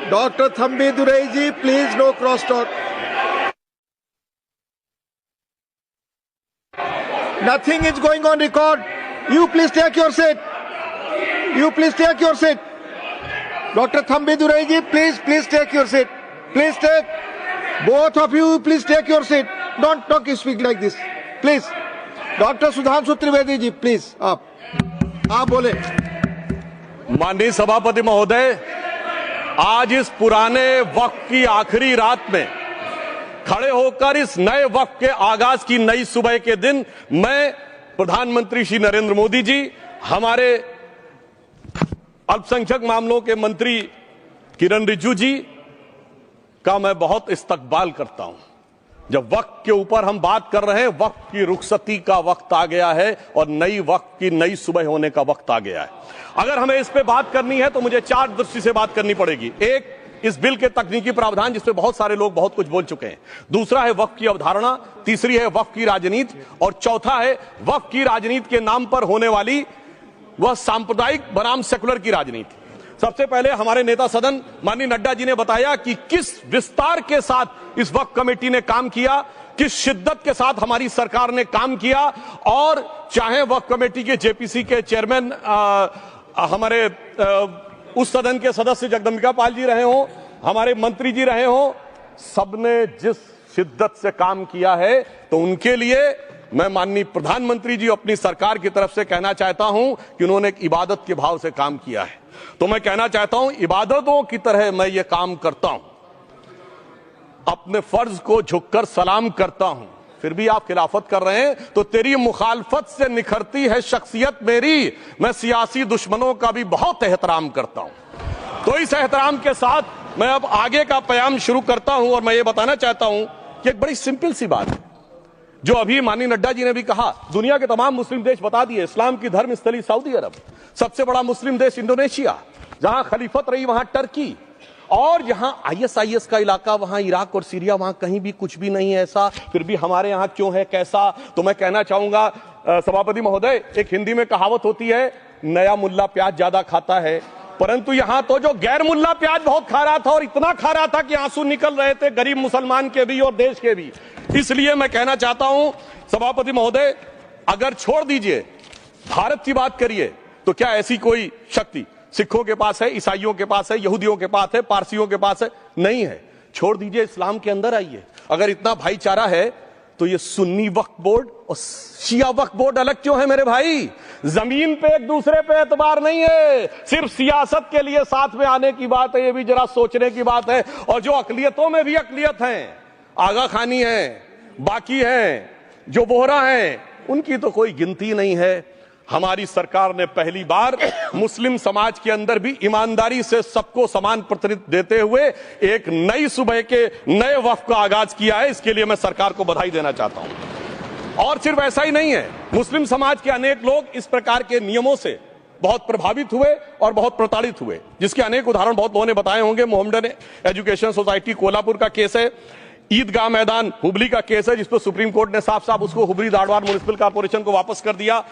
Dr. Thambi Durai ji, please no cross talk. Nothing is going on record. You please take your seat. You please take your seat. Dr. Thambi Durai ji, please take your seat. Please take. Both of you, please take your seat. Don't speak like this. Please. Dr. Sudhanshu Trivedi ji, please. आप बोले. माननीय सभापति महोदय, आज इस पुराने वक्त की आखिरी रात में खड़े होकर इस नए वक्त के आगाज की नई सुबह के दिन मैं प्रधानमंत्री श्री नरेंद्र मोदी जी, हमारे अल्पसंख्यक मामलों के मंत्री किरण रिजिजू जी का मैं बहुत इस्तकबाल करता हूं। जब वक्त के ऊपर हम बात कर रहे हैं, वक्त की रुखसती का वक्त आ गया है और नई वक्त की नई सुबह होने का वक्त आ गया है। अगर हमें इस पे बात करनी है तो मुझे चार दृष्टि से बात करनी पड़ेगी। एक, इस बिल के तकनीकी प्रावधान जिस पे बहुत सारे लोग बहुत कुछ बोल चुके हैं। दूसरा है वक्त की अवधारणा। तीसरी है वक्त की राजनीति। और चौथा है वक्त की राजनीति के नाम पर होने वाली वह सांप्रदायिक बनाम सेकुलर की राजनीति। सबसे पहले हमारे नेता सदन माननीय नड्डा जी ने बताया कि किस विस्तार के साथ इस वक्त कमेटी ने काम किया, किस शिद्दत के साथ हमारी सरकार ने काम किया। और चाहे वक्त कमेटी के जेपीसी के चेयरमैन हमारे उस सदन के सदस्य जगदम्बिका पाल जी रहे हो, हमारे मंत्री जी रहे हो, सबने जिस शिद्दत से काम किया है, तो उनके लिए मैं माननीय प्रधानमंत्री जी अपनी सरकार की तरफ से कहना चाहता हूं कि उन्होंने एक इबादत के भाव से काम किया है। तो मैं कहना चाहता हूं, इबादतों की तरह मैं ये काम करता हूं, अपने फर्ज को झुककर सलाम करता हूं। फिर भी आप खिलाफत कर रहे हैं तो तेरी मुखालफत से निखरती है शख्सियत मेरी। मैं सियासी दुश्मनों का भी बहुत एहतराम करता हूं। तो इस एहतराम के साथ मैं अब आगे का बयान शुरू करता हूं और मैं ये बताना चाहता हूं कि एक बड़ी सिंपल सी बात है जो अभी माननीय नड्डा जी ने भी कहा। दुनिया के तमाम मुस्लिम देश बता दिए, इस्लाम की धर्म स्थली सऊदी अरब, सबसे बड़ा मुस्लिम देश इंडोनेशिया, जहां खलीफत रही वहां टर्की, और जहां आईएसआईएस का इलाका वहां इराक और सीरिया, वहां कहीं भी कुछ भी नहीं है ऐसा। फिर भी हमारे यहां क्यों है, कैसा? तो मैं कहना चाहूंगा सभापति महोदय, एक हिंदी में कहावत होती है, नया मुल्ला प्याज ज्यादा खाता है, परंतु यहां तो जो गैर मुल्ला प्याज बहुत खा रहा था और इतना खा रहा था कि आंसू निकल रहे थे गरीब मुसलमान के भी और देश के भी। इसलिए मैं कहना चाहता हूं सभापति महोदय, अगर छोड़ दीजिए भारत की बात करिए, तो क्या ऐसी कोई शक्ति सिखों के पास है, ईसाइयों के पास है, यहूदियों के पास है, पारसियों के पास है? नहीं है। छोड़ दीजिए, इस्लाम के अंदर आइए। अगर इतना भाईचारा है तो ये सुन्नी वक्फ बोर्ड और शिया वक्फ बोर्ड अलग क्यों है मेरे भाई? जमीन पे एक दूसरे पे एतबार नहीं है, सिर्फ सियासत के लिए साथ में आने की बात है। ये भी जरा सोचने की बात है। और जो अकलियतों में भी अकलियत है, आगा खानी है, बाकी है, जो बोहरा है, उनकी तो कोई गिनती नहीं है। हमारी सरकार ने पहली बार मुस्लिम समाज के अंदर भी ईमानदारी से सबको समान प्रतिनिधित्व देते हुए एक नई सुबह के नए वक्त का आगाज किया है। इसके लिए मैं सरकार को बधाई देना चाहता हूं। और सिर्फ ऐसा ही नहीं है, मुस्लिम समाज के अनेक लोग इस प्रकार के नियमों से बहुत प्रभावित हुए और बहुत प्रताड़ित हुए, जिसके अनेक उदाहरण बहुत लोगों ने बताए होंगे। मोहम्मदन एजुकेशन सोसाइटी कोल्हापुर का केस है, ईदगाह मैदान हुबली का केस है, जिसपर सुप्रीम कोर्ट ने साफ साफ उसको हुबली धारवाड़ म्युनिसिपल कॉर्पोरेशन को वापस कर दिया।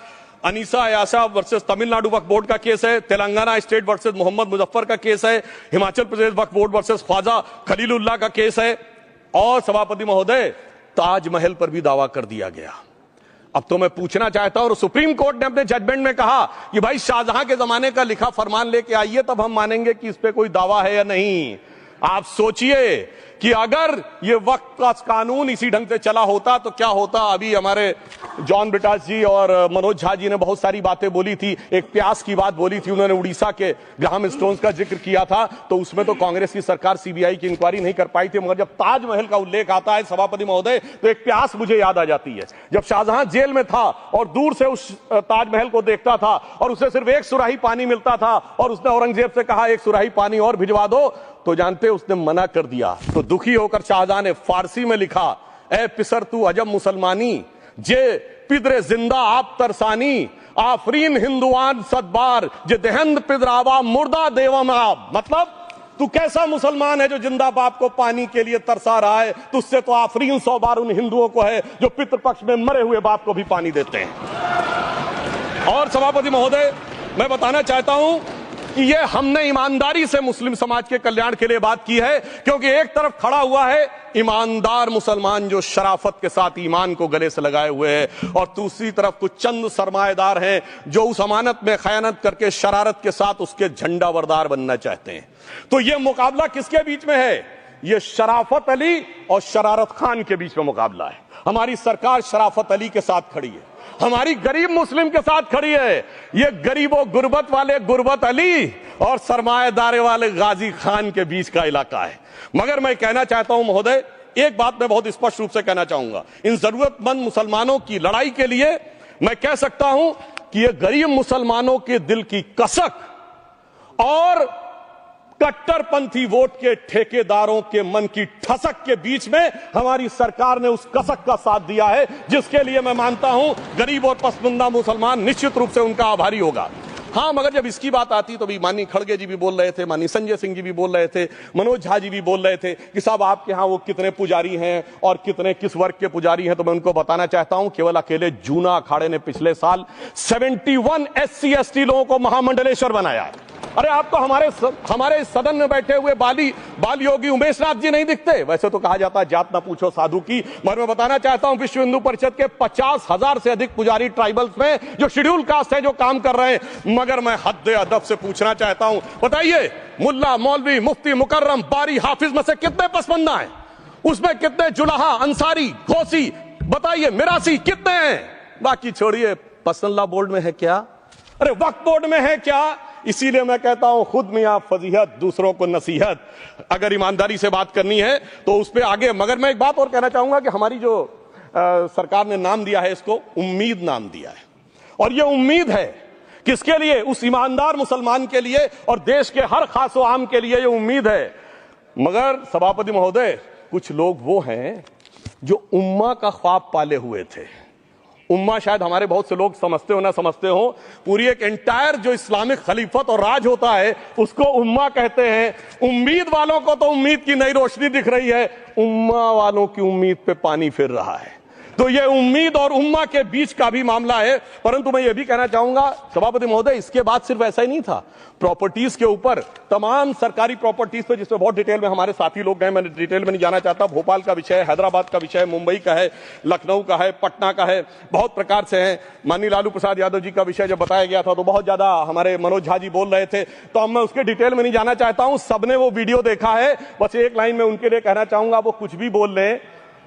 अनीसा अयासा वर्सेस तमिलनाडु वक्फ बोर्ड का केस है, तेलंगाना स्टेट वर्सेस मोहम्मद मुजफ्फर का केस है, हिमाचल प्रदेश वक्फ बोर्ड वर्सेस ख्वाजा खलीलुल्लाह का केस है। और सभापति महोदय, ताजमहल पर भी दावा कर दिया गया। अब तो मैं पूछना चाहता हूं, और सुप्रीम कोर्ट ने अपने जजमेंट में कहा कि भाई शाहजहां के जमाने का लिखा फरमान लेके आइए, तब हम मानेंगे कि इस पे कोई दावा है या नहीं। आप सोचिए कि अगर ये वक्त का कानून इसी ढंग से चला होता तो क्या होता। अभी हमारे जॉन ब्रिटास जी और मनोज झा जी ने बहुत सारी बातें बोली थी। एक प्यास की बात बोली थी उन्होंने, उड़ीसा के ग्राहम स्टोन्स का जिक्र किया था, तो उसमें तो कांग्रेस की सरकार सीबीआई की इंक्वायरी नहीं कर पाई थी। मगर जब ताजमहल का उल्लेख आता है सभापति महोदय, तो एक प्यास मुझे याद आ जाती है। जब शाहजहां जेल में था और दूर से उस ताजमहल को देखता था और उसे सिर्फ एक सुराही पानी मिलता था और उसने औरंगजेब से कहा एक सुराही पानी और भिजवा दो, तो जानते उसने मना कर दिया। तो दुखी होकर शाहजहां ने फारसी में लिखा, ए पिसर तू अजब मुसलमानी, जे पिदरे जिंदा आप तरसानी, आफरीन हिंदुआन सदबार, जे देहंद पिदरावा मुर्दा देवम आप। मतलब तू कैसा मुसलमान है जो जिंदा बाप को पानी के लिए तरसा रहा है? तुझसे तो आफरीन 100 बार उन हिंदुओं को है जो पितृपक्ष में मरे हुए बाप को भी पानी देते हैं। और सभापति महोदय, मैं बताना चाहता हूं कि ये हमने ईमानदारी से मुस्लिम समाज के कल्याण के लिए बात की है, क्योंकि एक तरफ खड़ा हुआ है ईमानदार मुसलमान जो शराफत के साथ ईमान को गले से लगाए हुए हैं, और दूसरी तरफ कुछ चंद सरमाएदार हैं जो उस अमानत में खयानत करके शरारत के साथ उसके झंडा बरदार बनना चाहते हैं। तो ये मुकाबला किसके बीच में है? ये शराफत अली और शरारत खान के बीच में मुकाबला है। हमारी सरकार शराफत अली के साथ खड़ी है, हमारी गरीब मुस्लिम के साथ खड़ी है। ये गरीबों गुर्बत वाले गुर्बत अली और सरमाएदार वाले गाजी खान के बीच का इलाका है। मगर मैं कहना चाहता हूं महोदय, एक बात मैं बहुत स्पष्ट रूप से कहना चाहूंगा, इन जरूरतमंद मुसलमानों की लड़ाई के लिए मैं कह सकता हूं कि ये गरीब मुसलमानों के दिल की कसक और कट्टरपंथी वोट के ठेकेदारों के मन की ठसक के बीच में हमारी सरकार ने उस कसक का साथ दिया है, जिसके लिए मैं मानता हूं गरीब और पसमानदा मुसलमान निश्चित रूप से उनका आभारी होगा। हां, मगर जब इसकी बात आती तो भी माननीय खड़गे जी भी बोल रहे थे, माननीय संजय सिंह जी भी बोल रहे थे, मनोज झा जी भी बोल रहे थे कि साहब आपके यहां वो कितने पुजारी हैं और कितने किस वर्ग के पुजारी हैं। तो मैं उनको बताना चाहता हूं, केवल अकेले जूना अखाड़े ने पिछले साल 71 SC/ST लोगों को महामंडलेश्वर बनाया है। अरे आपको हमारे सदन में बैठे हुए बाल योगी उमेश नाथ जी नहीं दिखते? वैसे तो कहा जाता है जात ना पूछो साधु की, मगर मैं बताना चाहता हूं विश्व हिंदू परिषद के 50,000 से अधिक पुजारी ट्राइबल्स में जो शेड्यूल कास्ट है जो काम कर रहे हैं। मगर मैं हद अदब से पूछना चाहता हूं, बताइए मुल्ला, मौलवी, मुफ्ती, मुकर्रम, बारी, हाफिज में से कितने पसमंदा हैं? उसमें कितने जुलाहा, अंसारी, घोसी, बताइए मिरासी कितने हैं? बाकी छोड़िए, पसंदला बोर्ड में है क्या? अरे वक्फ बोर्ड में है क्या? इसीलिए मैं कहता हूं खुद मियां फजीहत दूसरों को नसीहत। अगर ईमानदारी से बात करनी है तो उस पर आगे। मगर मैं एक बात और कहना चाहूंगा कि हमारी जो सरकार ने नाम दिया है, इसको उम्मीद नाम दिया है, और ये उम्मीद है किसके लिए? उस ईमानदार मुसलमान के लिए और देश के हर खास व आम के लिए ये उम्मीद है। मगर सभापति महोदय, कुछ लोग वो हैं जो उम्मा का ख्वाब पाले हुए थे। उम्मा शायद हमारे बहुत से लोग समझते हो ना समझते हो, पूरी एक एंटायर जो इस्लामिक खलीफत और राज होता है उसको उम्मा कहते हैं। उम्मीद वालों को तो उम्मीद की नई रोशनी दिख रही है, उम्मा वालों की उम्मीद पे पानी फिर रहा है। तो ये उम्मीद और उम्मा के बीच का भी मामला है। परंतु मैं ये भी कहना चाहूंगा सभापति महोदय, इसके बाद सिर्फ ऐसा ही नहीं था, प्रॉपर्टीज के ऊपर, तमाम सरकारी प्रॉपर्टीज पे, जिसमें बहुत डिटेल में हमारे साथी लोग गए, मैं डिटेल में नहीं जाना चाहता। भोपाल का विषय है, हैदराबाद का विषय है, मुंबई का है, लखनऊ का है, पटना का है, बहुत प्रकार से है। माननीय लालू प्रसाद यादव जी का विषय जब बताया गया था तो बहुत ज्यादा हमारे मनोज झा जी बोल रहे थे, तो अब मैं उसके डिटेल में नहीं जाना चाहता हूं। सबने वो वीडियो देखा है। बस एक लाइन में उनके लिए कहना चाहूंगा, वो कुछ भी बोल रहे हैं,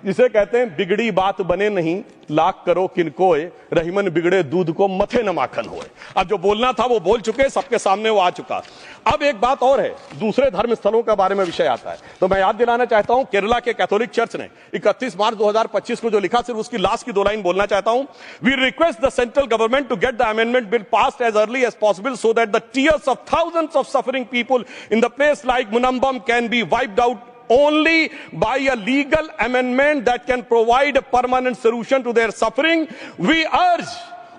जिसे कहते हैं बिगड़ी बात बने नहीं, लाख करो किनकोए, रहीमन बिगड़े दूध को मथे न माखन होए। अब जो बोलना था वो बोल चुके, सबके सामने वो आ चुका। अब एक बात और है, दूसरे धर्म स्थलों के बारे में विषय आता है, तो मैं याद दिलाना चाहता हूं, केरला के कैथोलिक चर्च ने 31 मार्च 2025 को जो लिखा, सिर्फ उसकी लास्ट की 2 लाइन बोलना चाहता हूं। We request the central government to get the amendment bill passed as early as possible so that the tears of thousands of suffering people in the place like Munambam can be wiped out only by a legal amendment that can provide a permanent solution to their suffering. We urge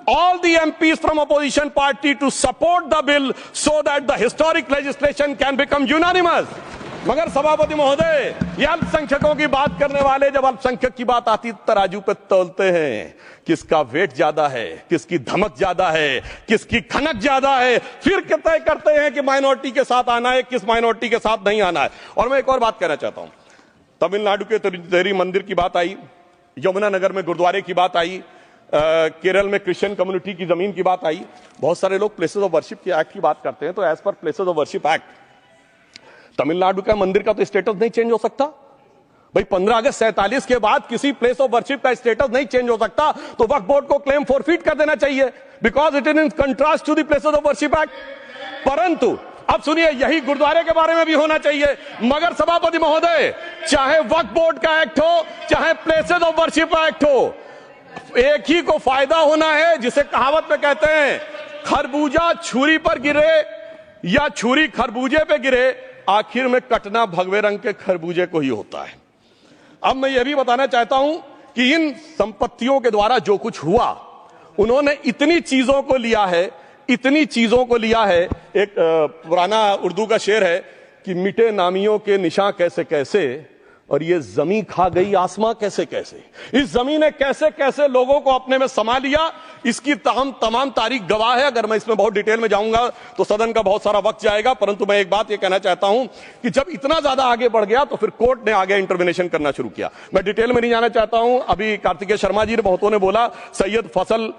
all the MPs from opposition party to support the bill so that the historic legislation can become unanimous. मगर सभापति महोदय, ये अल्पसंख्यकों की बात करने वाले जब अल्पसंख्यक की बात आती तराजू पे तोलते हैं, किसका वेट ज्यादा है, किसकी धमक ज्यादा है, किसकी खनक ज्यादा है, फिर तय करते हैं कि माइनॉरिटी के साथ आना है, किस माइनॉरिटी के साथ नहीं आना है। और मैं एक और बात कहना चाहता हूं, तमिलनाडु के तिरुपति मंदिर की बात आई, यमुनानगर में गुरुद्वारे की बात आई, केरल में क्रिश्चियन कम्युनिटी की जमीन की बात आई। बहुत सारे लोग प्लेसेस ऑफ वर्शिप के एक्ट की बात करते हैं, तो as per places of worship act Tamil Nadu का मंदिर का तो स्टेटस नहीं चेंज हो सकता भाई। 15 अगस्त 47 के बाद किसी प्लेस ऑफ वर्शिप का स्टेटस नहीं चेंज हो सकता, तो वक्फ बोर्ड को क्लेम फॉरफीट कर देना चाहिए, because it is in contrast to the places of worship act. परंतु अब सुनिए, यही गुरुद्वारे के बारे में भी होना चाहिए। मगर सभापति महोदय, चाहे वक्फ बोर्ड का एक्ट हो, चाहे प्लेसेस ऑफ वर्शिप एक्ट हो, एक ही को फायदा होना है, जिसे कहावत में कहते हैं, खरबूजा छुरी पर गिरे या छुरी खरबूजे पे गिरे, आखिर में कटना भगवे रंग के खरबूजे को ही होता है। अब मैं यह भी बताना चाहता हूं कि इन संपत्तियों के द्वारा जो कुछ हुआ, उन्होंने इतनी चीजों को लिया है, इतनी चीजों को लिया है। एक पुराना उर्दू का शेर है कि मिटे नामियों के निशान कैसे कैसे, और ये जमीन खा गई आसमां कैसे कैसे। इस जमीन ने कैसे कैसे लोगों को अपने में समा लिया, इसकी तमाम तारीख गवाह है। अगर मैं इसमें बहुत डिटेल में जाऊंगा तो सदन का बहुत सारा वक्त जाएगा, परंतु मैं एक बात यह कहना चाहता हूं कि जब इतना ज्यादा आगे बढ़ गया तो फिर कोर्ट ने आगे इंटरवेंशन करना शुरू किया। मैं डिटेल में नहीं जाना चाहता हूं। अभी कार्तिकेय शर्मा जी ने बहुतों ने बोला सैयद फैसल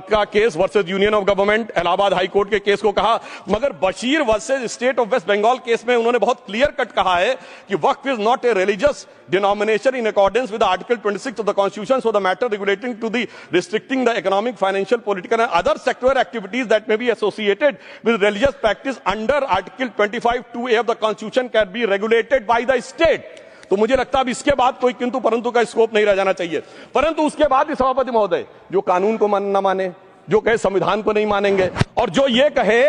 का case versus Union of Government, Allahabad High Court के केस को कहा, मगर Bashir versus State of West Bengal case में उन्होंने बहुत क्लियर कट कहा है कि waqf is not a religious denomination in accordance with the Article 26 of the Constitution, so the matter relating to the restricting the economic, financial, political and other sectoral activities that may be associated with religious practice under Article 25(2)(a) of the Constitution can be regulated by the state. तो मुझे लगता है अब इसके बाद कोई किंतु परंतु का स्कोप नहीं रह जाना चाहिए। परंतु उसके बाद भी सभापति महोदय जो कानून को न माने, जो कहे संविधान को नहीं मानेंगे और जो ये कहे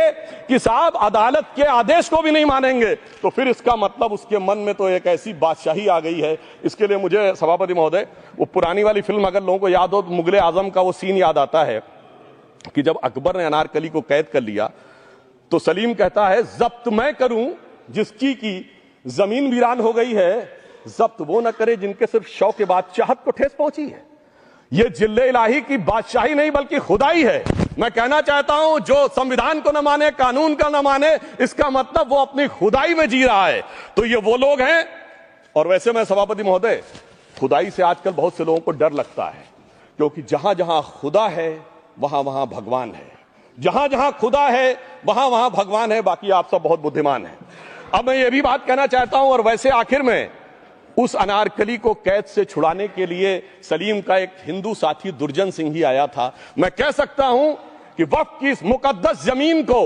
कि साहब अदालत के आदेश को भी नहीं मानेंगे, तो फिर इसका मतलब उसके मन में तो एक ऐसी बादशाही आ गई है। इसके लिए मुझे सभापति महोदय वो पुरानी वाली फिल्म अगर लोगों को याद हो तो मुगले आजम का वो सीन याद आता है कि जब अकबर ने अनारकली को कैद कर लिया तो सलीम कहता है जब्त मैं करूं जिसकी की जमीन वीरान हो गई है, जब्त वो न करे जिनके सिर्फ शौ के बाद चाहत को ठेस पहुंची है। ये जिल्ले इलाही की बादशाही नहीं बल्कि खुदाई है। मैं कहना चाहता हूं जो संविधान को न माने, कानून का न माने, इसका मतलब वो अपनी खुदाई में जी रहा है। तो ये वो लोग हैं। और वैसे मैं सभापति महोदय खुदाई से आजकल बहुत से लोगों को डर लगता है, क्योंकि जहां जहां खुदा है वहां वहां भगवान है, जहां जहां खुदा है वहां वहां भगवान है। बाकी आप सब बहुत बुद्धिमान हैं। अब मैं ये भी बात कहना चाहता हूं, और वैसे आखिर में उस अनारकली को कैद से छुड़ाने के लिए सलीम का एक हिंदू साथी दुर्जन सिंह ही आया था। मैं कह सकता हूं कि वक्फ की इस मुकद्दस जमीन को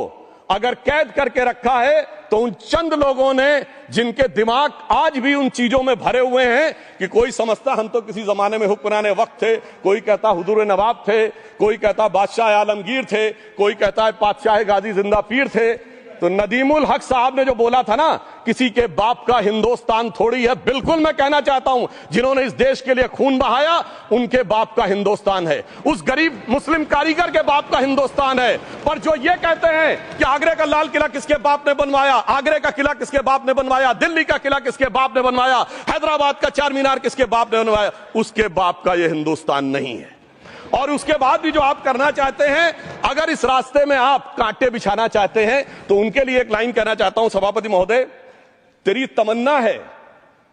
अगर कैद करके रखा है तो उन चंद लोगों ने जिनके दिमाग आज भी उन चीजों में भरे हुए हैं कि कोई समझता हम तो किसी जमाने में हुक्मराने वक्त थे, कोई कहता हुजूर नवाब थे, कोई कहता बादशाह आलमगीर थे, कोई कहता है बादशाह गाजी जिंदा पीर थे। तो नदीमुल हक साहब ने जो बोला था ना, किसी के बाप का हिंदुस्तान थोड़ी है, बिल्कुल मैं कहना चाहता हूं जिन्होंने इस देश के लिए खून बहाया उनके बाप का हिंदुस्तान है, उस गरीब मुस्लिम कारीगर के बाप का हिंदुस्तान है। पर जो ये कहते हैं कि आगरे का लाल किला किसके बाप ने बनवाया, आगरे का किला किसके बाप ने बनवाया, दिल्ली का किला किसके बाप ने बनवाया, हैदराबाद का चार मीनार किसके बाप ने बनवाया, उसके बाप का यह हिंदुस्तान नहीं है। और उसके बाद भी जो आप करना चाहते हैं, अगर इस रास्ते में आप कांटे बिछाना चाहते हैं, तो उनके लिए एक लाइन कहना चाहता हूं सभापति महोदय, तेरी तमन्ना है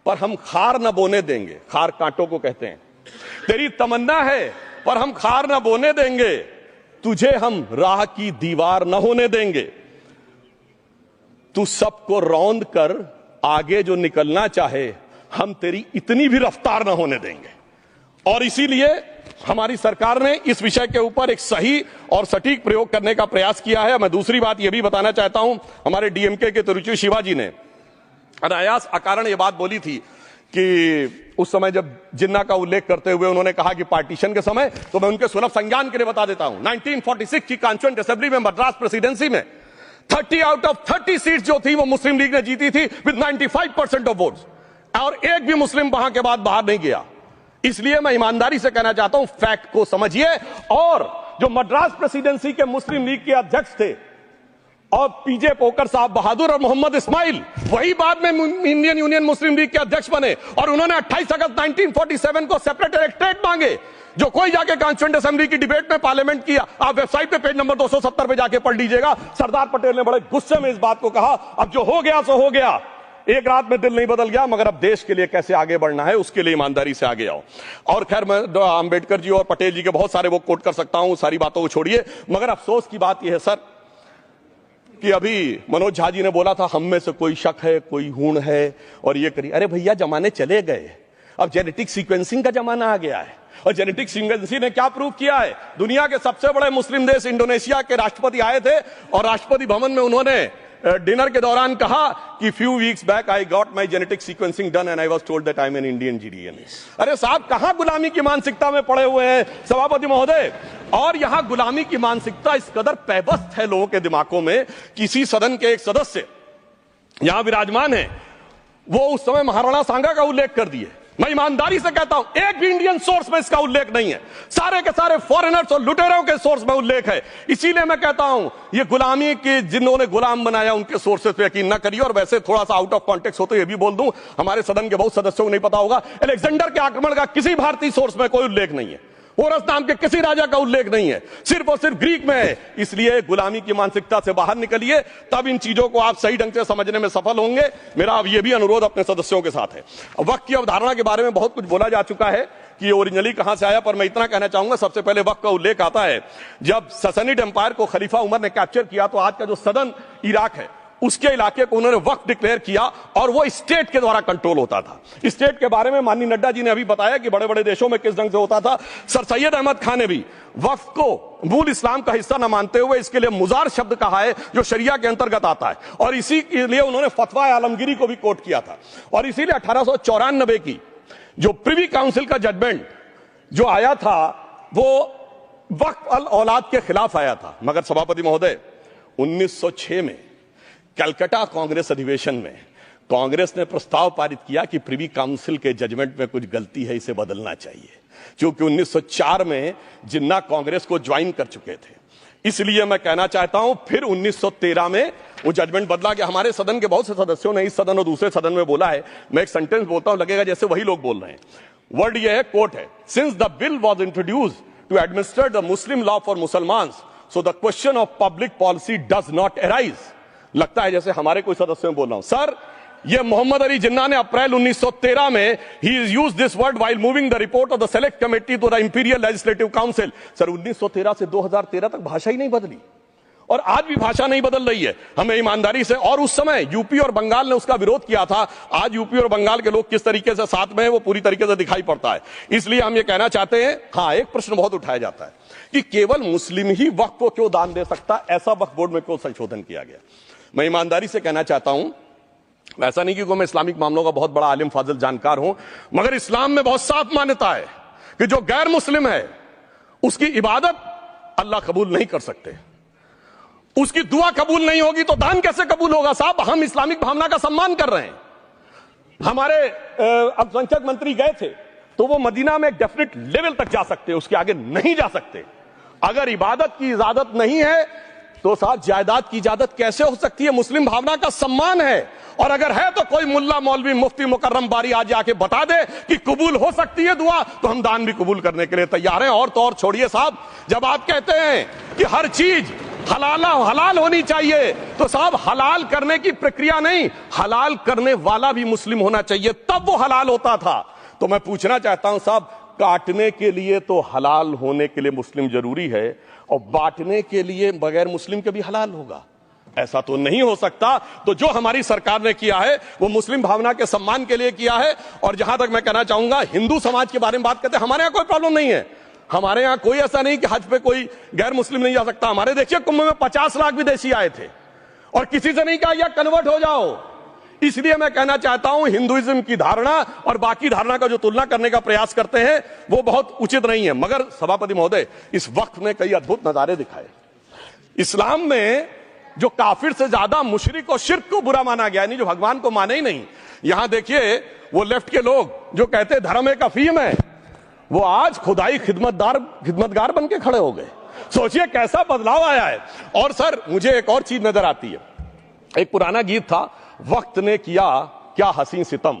पर हम खार न बोने देंगे, खार कांटों को कहते हैं, तेरी तमन्ना है पर हम खार न बोने देंगे, तुझे हम राह की दीवार न होने देंगे, तू सबको रौंद कर आगे जो निकलना चाहे हम तेरी इतनी भी रफ्तार न होने देंगे। और इसीलिए हमारी सरकार ने इस विषय के ऊपर एक सही और सटीक प्रयोग करने का प्रयास किया है। मैं दूसरी बात यह भी बताना चाहता हूं, हमारे डीएमके के तिरुचि शिवाजी ने अनायास अकारण यह बात बोली थी कि उस समय जब जिन्ना का उल्लेख करते हुए उन्होंने कहा कि पार्टीशन के समय, तो मैं उनके सुलभ संज्ञान के लिए बता देता हूं, 1946 की कॉन्स्टिट्यूएंट असेंबली में मद्रास प्रेसिडेंसी में 30 आउट ऑफ 30 सीट जो थी वो मुस्लिम लीग ने जीती थी विद 95% ऑफ वोट्स, और एक भी मुस्लिम वहां के बाद बाहर नहीं गया। इसलिए मैं ईमानदारी से कहना चाहता हूं, फैक्ट को समझिए। और जो मद्रास प्रेसिडेंसी के मुस्लिम लीग के अध्यक्ष थे और पीजे पोकर साहब बहादुर और मोहम्मद इस्माइल, वही बाद में इंडियन यूनियन मुस्लिम लीग के अध्यक्ष बने, और उन्होंने 28 अगस्त 1947 को सेपरेट इलेक्टोरेट मांगे, जो कोई जाके कॉन्स्टिट्यूएंट असेंबली की डिबेट में पार्लियामेंट किया। आप वेबसाइट पे पेज नंबर 270 पे जाके पढ़ लीजिएगा। सरदार पटेल ने बड़े गुस्से में इस बात को कहा, अब जो हो गया सो हो गया, एक रात में दिल नहीं बदल गया, मगर अब देश के लिए कैसे आगे बढ़ना है उसके लिए ईमानदारी से आगे आओ। और खैर मैं अंबेडकर जी और पटेल जी के बहुत सारे वो कोट कर सकता हूं, सारी बातों को छोड़िए, मगर अफसोस की बात यह है सर कि अभी मनोज झा जी ने बोला था हम में से कोई शक है, कोई हूण है और ये करिए। अरे भैया जमाने चले गए, अब जेनेटिक सीक्वेंसिंग का जमाना आ गया है। और जेनेटिक सीक्वेंसिंग ने क्या प्रूव किया है, दुनिया के सबसे बड़े मुस्लिम देश इंडोनेशिया के राष्ट्रपति आए थे और राष्ट्रपति भवन में उन्होंने डिनर के दौरान कहा कि few weeks back I got my genetic sequencing done and I was told that I am an Indian GDN. अरे साहब कहां गुलामी की मानसिकता में पड़े हुए हैं सभापति महोदय। और यहां गुलामी की मानसिकता इस कदर पैबस्त है लोगों के दिमागों में। किसी सदन के एक सदस्य यहां विराजमान है, वो उस समय महाराणा सांगा का उल्लेख कर दिए। मैं ईमानदारी से कहता हूं एक भी इंडियन सोर्स में इसका उल्लेख नहीं है, सारे के सारे फॉरेनर्स और लुटेरों के सोर्स में उल्लेख है। इसीलिए मैं कहता हूं ये गुलामी के जिन्होंने गुलाम बनाया उनके सोर्सेस पे यकीन ना करिए। और वैसे थोड़ा सा आउट ऑफ कॉन्टेक्स्ट हो तो ये भी बोल दूं, हमारे सदन के बहुत सदस्यों को नहीं पता होगा, अलेक्जेंडर के आक्रमण का किसी भारतीय सोर्स में कोई उल्लेख नहीं है। होरस नाम के किसी राजा का उल्लेख नहीं है, सिर्फ और सिर्फ ग्रीक में है। इसलिए गुलामी की मानसिकता से बाहर निकलिए, तब इन चीजों को आप सही ढंग से समझने में सफल होंगे। मेरा अब यह भी अनुरोध अपने सदस्यों के साथ है। वक्त की अवधारणा के बारे में बहुत कुछ बोला जा चुका है कि ये ओरिजिनली कहां से आया, पर मैं इतना कहना चाहूंगा, सबसे पहले वक्त का उल्लेख आता है जब ससनिड एम्पायर को खलीफा उमर ने कैप्चर किया, तो आज का जो सदर्न इराक है उसके इलाके को उन्होंने वक्फ डिक्लेयर किया और वो स्टेट के द्वारा कंट्रोल होता था। स्टेट के बारे में माननीय नड्डा जी ने अभी बताया कि बड़े बड़े देशों में किस ढंग से होता था। सर सैयद अहमद खान ने भी वक्फ को मूल इस्लाम का हिस्सा न मानते हुए इसके लिए मुजार शब्द कहा है, जो शरिया के अंतर्गत आता है, और इसी के लिए उन्होंने फतवा आलमगिरी को भी कोट किया था। और इसीलिए 1894 की जो प्रिवी काउंसिल का जजमेंट जो आया था वो वक्फ अल औलाद के खिलाफ आया था। मगर सभापति महोदय, 1906 में कलकत्ता कांग्रेस अधिवेशन में कांग्रेस ने प्रस्ताव पारित किया कि प्रिवी काउंसिल के जजमेंट में कुछ गलती है, इसे बदलना चाहिए, क्योंकि 1904 में जिन्ना कांग्रेस को ज्वाइन कर चुके थे। इसलिए मैं कहना चाहता हूं फिर 1913 में वो जजमेंट बदला गया। हमारे सदन के बहुत से सदस्यों ने इस सदन और दूसरे सदन में बोला है, मैं एक सेंटेंस बोलता हूं, लगेगा जैसे वही लोग बोल रहे हैं। वर्ड ये है, कोट है, since the bill was introduced to administer the Muslim law for मुसलमान, so the question of public policy does not arise. लगता है जैसे हमारे कोई सदस्यों में बोल रहा हूं। सर, ये मोहम्मद अली जिन्ना ने अप्रैल 1913 में he is use this word while moving the report of the select committee to the imperial legislative council. Sir, 1913 से 2013 तक भाषा ही नहीं बदली और आज भी भाषा नहीं बदल रही है। हमें ईमानदारी से, और उस समय यूपी और बंगाल ने उसका विरोध किया था, आज यूपी और बंगाल के लोग किस तरीके से साथ में है वो पूरी तरीके से दिखाई पड़ता है। इसलिए हम ये कहना चाहते हैं, हाँ, एक प्रश्न बहुत उठाया जाता है कि केवल मुस्लिम ही वक्फ को क्यों दान दे सकता, ऐसा वक्फ बोर्ड में क्यों संशोधन किया गया। मैं ईमानदारी से कहना चाहता हूं, ऐसा नहीं कि मैं इस्लामिक मामलों का बहुत बड़ा आलिम फाजिल जानकार हूं, मगर इस्लाम में बहुत साफ मान्यता है कि जो गैर मुस्लिम है उसकी इबादत अल्लाह कबूल नहीं कर सकते, उसकी दुआ कबूल नहीं होगी तो दान कैसे कबूल होगा। साहब, हम इस्लामिक भावना का सम्मान कर रहे हैं। हमारे अल्पसंख्यक मंत्री गए थे तो वो मदीना में एक डेफिनेट लेवल तक जा सकते, उसके आगे नहीं जा सकते। अगर इबादत की इजाजत नहीं है तो साथ जायदाद की इजाजत कैसे हो सकती है। मुस्लिम भावना का सम्मान है, और अगर है तो कोई मुल्ला मौलवी मुफ्ती मुकर्रम बारी आज आके बता दे कि कबूल हो सकती है दुआ, तो हम दान भी कबूल करने के लिए तैयार हैं। और तो और छोड़िए साहब, जब आप कहते हैं कि हर चीज हलाल होनी चाहिए, तो साहब हलाल करने की प्रक्रिया नहीं, हलाल करने वाला भी मुस्लिम होना चाहिए, तब वो हलाल होता था। तो मैं पूछना चाहता हूं साहब, काटने के लिए तो हलाल होने के लिए मुस्लिम जरूरी है, और बांटने के लिए बगैर मुस्लिम के भी हलाल होगा, ऐसा तो नहीं हो सकता। तो जो हमारी सरकार ने किया है वो मुस्लिम भावना के सम्मान के लिए किया है। और जहां तक मैं कहना चाहूंगा, हिंदू समाज के बारे में बात करते हैं, हमारे यहां कोई प्रॉब्लम नहीं है। हमारे यहां कोई ऐसा नहीं कि हज पे कोई गैर मुस्लिम नहीं जा सकता। हमारे देखिए कुंभ में 50 लाख विदेशी आए थे और किसी से नहीं कहा या कन्वर्ट हो जाओ। इसलिए मैं कहना चाहता हूं, हिंदुइज्म की धारणा और बाकी धारणा का जो तुलना करने का प्रयास करते हैं वो बहुत उचित नहीं है। मगर सभापति महोदय, इस वक्त ने कई अद्भुत नजारे दिखाए। इस्लाम में जो काफिर से ज्यादा मुशरिक और शिर्क को बुरा माना गया, नहीं जो भगवान को माने ही नहीं। यहां देखिए वो लेफ्ट के लोग जो कहते धर्म एक अफीम है, वो आज खुदाई खिदमतगार बन के खड़े हो गए। सोचिए कैसा बदलाव आया है। और सर, मुझे एक और चीज नजर आती है, एक पुराना गीत था, वक्त ने किया क्या हसी सितम।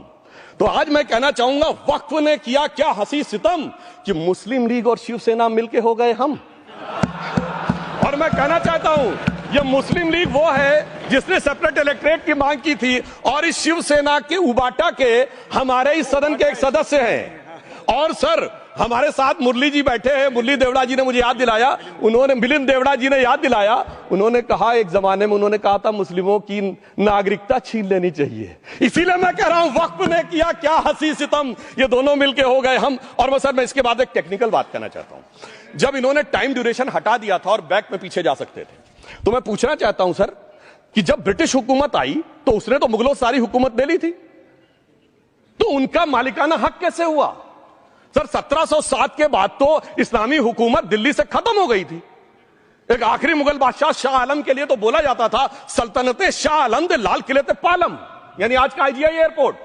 तो आज मैं कहना चाहूंगा, वक्त ने किया क्या हसी सितम कि मुस्लिम लीग और शिवसेना मिलके हो गए हम। और मैं कहना चाहता हूं, यह मुस्लिम लीग वो है जिसने सेपरेट इलेक्टोरेट की मांग की थी, और इस शिवसेना के उबाटा के हमारे इस सदन के एक सदस्य हैं। और सर, हमारे साथ मुरली जी बैठे हैं, मुरली देवड़ा जी ने मुझे याद दिलाया, उन्होंने मिलिंद देवड़ा जी ने याद दिलाया, उन्होंने कहा एक जमाने में उन्होंने कहा था मुस्लिमों की नागरिकता छीन लेनी चाहिए। इसीलिए मैं कह रहा हूं, वक्त ने किया क्या हसी सितम, ये दोनों मिलके हो गए हम। और सर, मैं इसके बाद एक टेक्निकल बात करना चाहता हूं। जब इन्होंने टाइम ड्यूरेशन हटा दिया था और बैक में पीछे जा सकते थे, तो मैं पूछना चाहता हूं सर कि जब ब्रिटिश हुकूमत आई तो उसने तो मुगलों सारी हुकूमत ले ली थी, तो उनका मालिकाना हक कैसे हुआ। सर, 1707 के बाद तो इस्लामी हुकूमत दिल्ली से खत्म हो गई थी। एक आखिरी मुगल बादशाह शाह आलम के लिए तो बोला जाता था सल्तनते शाह आलम दे लाल किले ते पालम, यानी आज का IGI एयरपोर्ट।